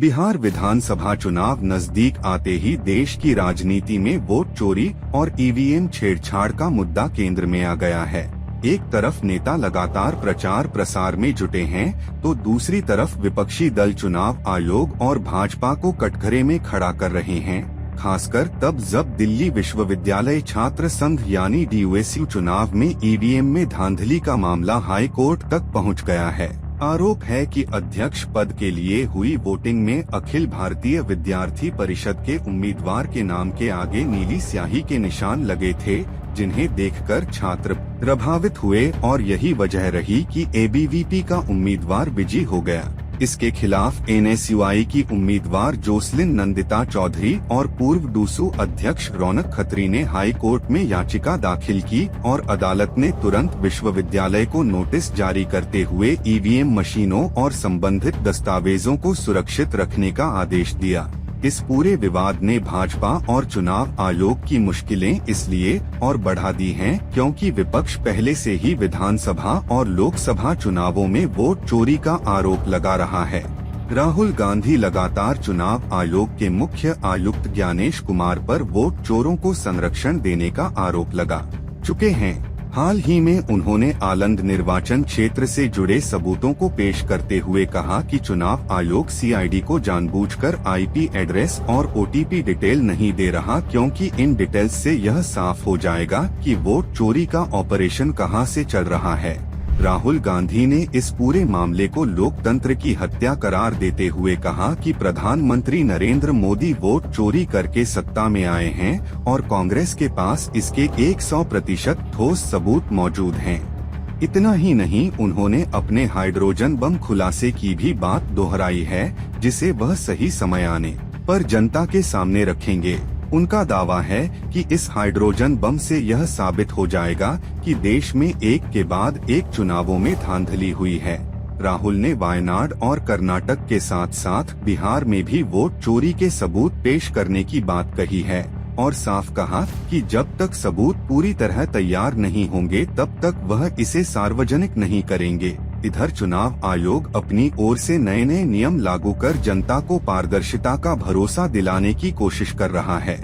बिहार विधानसभा चुनाव नजदीक आते ही देश की राजनीति में वोट चोरी और ईवीएम छेड़छाड़ का मुद्दा केंद्र में आ गया है। एक तरफ नेता लगातार प्रचार प्रसार में जुटे हैं, तो दूसरी तरफ विपक्षी दल चुनाव आयोग और भाजपा को कटघरे में खड़ा कर रहे हैं। खासकर तब जब दिल्ली विश्वविद्यालय छात्र संघ यानी DUSU चुनाव में ईवीएम में धांधली का मामला हाई कोर्ट तक पहुंच गया है। आरोप है कि अध्यक्ष पद के लिए हुई वोटिंग में अखिल भारतीय विद्यार्थी परिषद के उम्मीदवार के नाम के आगे नीली स्याही के निशान लगे थे, जिन्हें देखकर छात्र प्रभावित हुए और यही वजह रही कि ABVP का उम्मीदवार बिजी हो गया। इसके खिलाफ NSUI की उम्मीदवार जोसलिन नंदिता चौधरी और पूर्व DUSU अध्यक्ष रौनक खत्री ने हाई कोर्ट में याचिका दाखिल की और अदालत ने तुरंत विश्वविद्यालय को नोटिस जारी करते हुए ईवीएम मशीनों और संबंधित दस्तावेजों को सुरक्षित रखने का आदेश दिया। इस पूरे विवाद ने भाजपा और चुनाव आयोग की मुश्किलें इसलिए और बढ़ा दी हैं क्योंकि विपक्ष पहले से ही विधानसभा और लोकसभा चुनावों में वोट चोरी का आरोप लगा रहा है। राहुल गांधी लगातार चुनाव आयोग के मुख्य आयुक्त ज्ञानेश कुमार पर वोट चोरों को संरक्षण देने का आरोप लगा चुके हैं। हाल ही में उन्होंने आलंद निर्वाचन क्षेत्र से जुड़े सबूतों को पेश करते हुए कहा कि चुनाव आयोग CID को जानबूझकर IP एड्रेस और OTP डिटेल नहीं दे रहा, क्योंकि इन डिटेल्स से यह साफ हो जाएगा कि वोट चोरी का ऑपरेशन कहां से चल रहा है। राहुल गांधी ने इस पूरे मामले को लोकतंत्र की हत्या करार देते हुए कहा कि प्रधानमंत्री नरेंद्र मोदी वोट चोरी करके सत्ता में आए हैं और कांग्रेस के पास इसके 100% ठोस सबूत मौजूद हैं। इतना ही नहीं, उन्होंने अपने हाइड्रोजन बम खुलासे की भी बात दोहराई है, जिसे वह सही समय आने पर जनता के सामने रखेंगे। उनका दावा है कि इस हाइड्रोजन बम से यह साबित हो जाएगा कि देश में एक के बाद एक चुनावों में धांधली हुई है। राहुल ने वायनाड और कर्नाटक के साथ साथ बिहार में भी वोट चोरी के सबूत पेश करने की बात कही है और साफ कहा कि जब तक सबूत पूरी तरह तैयार नहीं होंगे तब तक वह इसे सार्वजनिक नहीं करेंगे। इधर चुनाव आयोग अपनी ओर से नए नए नियम लागू कर जनता को पारदर्शिता का भरोसा दिलाने की कोशिश कर रहा है।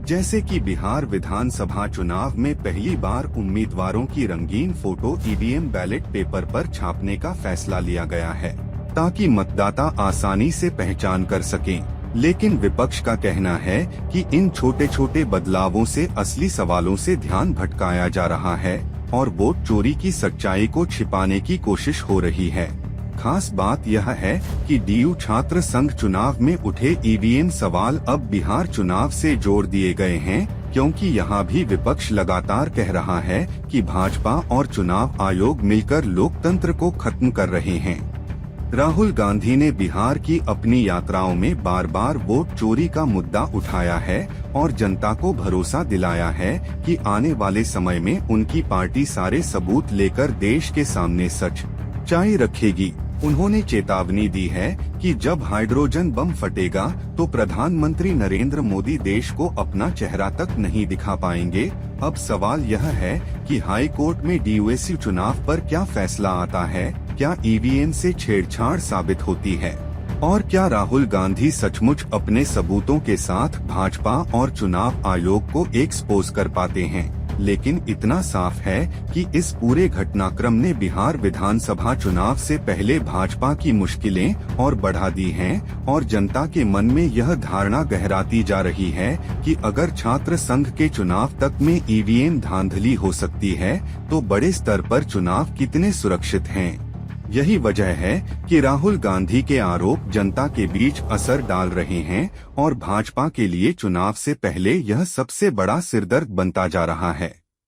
जैसे कि बिहार विधानसभा चुनाव में पहली बार उम्मीदवारों की रंगीन फोटो EVM बैलेट पेपर पर छापने का फैसला लिया गया है, ताकि मतदाता आसानी से पहचान कर सकें। लेकिन विपक्ष का कहना है कि इन छोटे छोटे बदलावों से असली सवालों से ध्यान भटकाया जा रहा है और वोट चोरी की सच्चाई को छिपाने की कोशिश हो रही है। खास बात यह है कि DU छात्र संघ चुनाव में उठे EVM सवाल अब बिहार चुनाव से जोड़ दिए गए हैं, क्योंकि यहाँ भी विपक्ष लगातार कह रहा है कि भाजपा और चुनाव आयोग मिलकर लोकतंत्र को खत्म कर रहे हैं। राहुल गांधी ने बिहार की अपनी यात्राओं में बार बार वोट चोरी का मुद्दा उठाया है और जनता को भरोसा दिलाया है कि आने वाले समय में उनकी पार्टी सारे सबूत लेकर देश के सामने सच्चाई रखेगी। उन्होंने चेतावनी दी है कि जब हाइड्रोजन बम फटेगा तो प्रधानमंत्री नरेंद्र मोदी देश को अपना चेहरा तक नहीं दिखा पाएंगे। अब सवाल यह है कि हाई कोर्ट में DUSU चुनाव पर क्या फैसला आता है, क्या EVM से छेड़छाड़ साबित होती है और क्या राहुल गांधी सचमुच अपने सबूतों के साथ भाजपा और चुनाव आयोग को एक्सपोज कर पाते हैं। लेकिन इतना साफ है कि इस पूरे घटनाक्रम ने बिहार विधानसभा चुनाव से पहले भाजपा की मुश्किलें और बढ़ा दी हैं और जनता के मन में यह धारणा गहराती जा रही है कि अगर छात्र संघ के चुनाव तक में EVM धांधली हो सकती है तो बड़े स्तर पर चुनाव कितने सुरक्षित हैं। यही वजह है कि राहुल गांधी के आरोप जनता के बीच असर डाल रहे हैं और भाजपा के लिए चुनाव से पहले यह सबसे बड़ा सिरदर्द बनता जा रहा है।